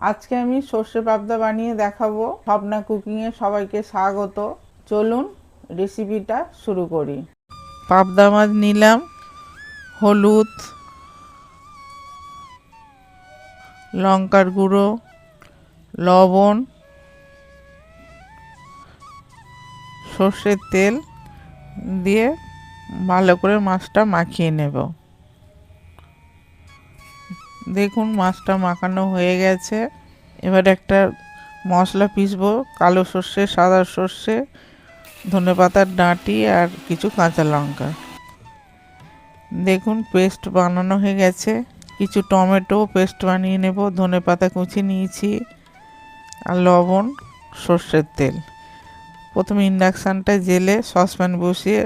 আজকে আমি সর্ষে পাবদা বানিয়ে দেখাবো। স্বপ্না কুকিংয়ে সবাইকে স্বাগত। চলুন রেসিপিটা শুরু করি। পাবদা মাছ নিলাম, হলুদ, লঙ্কার গুঁড়ো, লবণ, সর্ষের তেল দিয়ে ভালো করে মাছটা মাখিয়ে নেব। দেখুন মাছটা মাখানো হয়ে গেছে। এবার একটা মশলা পিসবো। কালো সর্ষে, সাদা সর্ষে, ধনেপাতার ডাঁটি আর কিছু কাঁচা লঙ্কা। দেখুন পেস্ট বানানো হয়ে গেছে। কিছু টমেটো পেস্ট বানিয়ে নেব। ধনেপাতা কুচি নিয়েছি আর লবণ, সর্ষের তেল। প্রথমে ইন্ডাকশানটা জেলে সসপ্যান বসিয়ে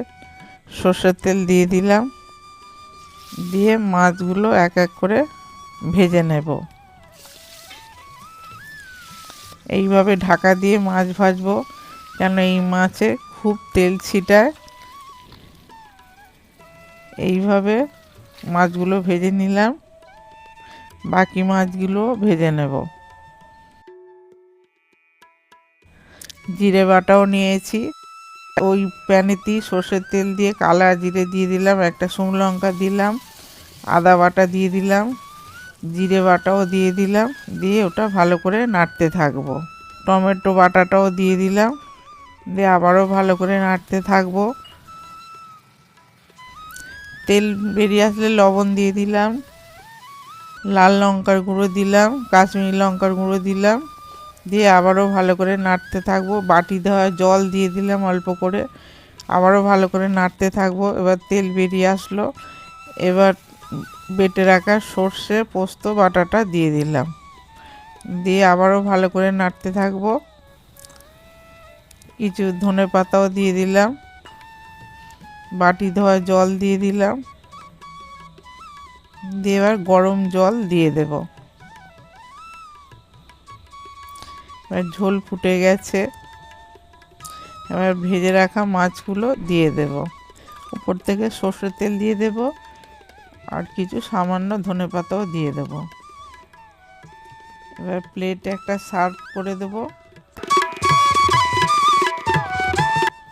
সর্ষের তেল দিয়ে দিলাম, দিয়ে মাছগুলো এক এক করে ভেজে নেব। এইভাবে ঢাকা দিয়ে মাছ ভাজবো, কেন এই মাছে খুব তেল ছিটায়। এইভাবে মাছগুলো ভেজে নিলাম, বাকি মাছগুলো ভেজে নেব। জিরে বাটাও নিয়েছি। ওই প্যানেতেই সর্ষের তেল দিয়ে কালা জিরে দিয়ে দিলাম, একটা শুকনো লঙ্কা দিলাম, আদা বাটা দিয়ে দিলাম, জিরে বাটাও দিয়ে দিলাম, দিয়ে ওটা ভালো করে নাড়তে থাকবো। টমেটো বাটাটাও দিয়ে দিলাম, দিয়ে আবারও ভালো করে নাড়তে থাকবো। তেল বেরিয়ে আসলে লবণ দিয়ে দিলাম, লাল লঙ্কার গুঁড়ো দিলাম, কাশ্মীরি লঙ্কার গুঁড়ো দিলাম, দিয়ে আবারও ভালো করে নাড়তে থাকবো। বাটি দেওয়া জল দিয়ে দিলাম অল্প করে, আবারও ভালো করে নাড়তে থাকবো। এবার তেল বেরিয়ে আসলো, এবার বেটে রাখা সর্ষে পোস্ত বাটাটা দিয়ে দিলাম, দিয়ে আবারও ভালো করে নাড়তে থাকবো। কিছু ধনেপাতাও দিয়ে দিলাম, বাটি ধোয়া জল দিয়ে দিলাম, দিয়ে এবার গরম জল দিয়ে দেব। এবার ঝোল ফুটে গেছে, এবার ভেজে রাখা মাছগুলো দিয়ে দেব। উপর থেকে সর্ষের তেল দিয়ে দেব আর কিছু সামান্য ধনেপাতাও দিয়ে দেব। এবার প্লেটে একটা সার্ভ করে দেব।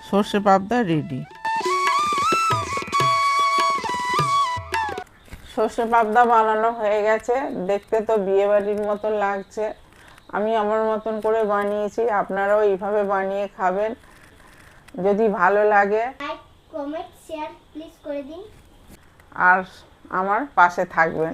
সর্ষে পাবদা রেডি। সর্ষে পাবদা বানানো হয়ে গেছে। দেখতে তো বিয়েবাড়ির মতন লাগছে। আমি আমার মতন করে বানিয়েছি, আপনারাও এইভাবে বানিয়ে খাবেন। যদি ভালো লাগে লাইক, কমেন্ট, শেয়ার প্লিজ করে দিন। আর আমার পাশে থাকবেন।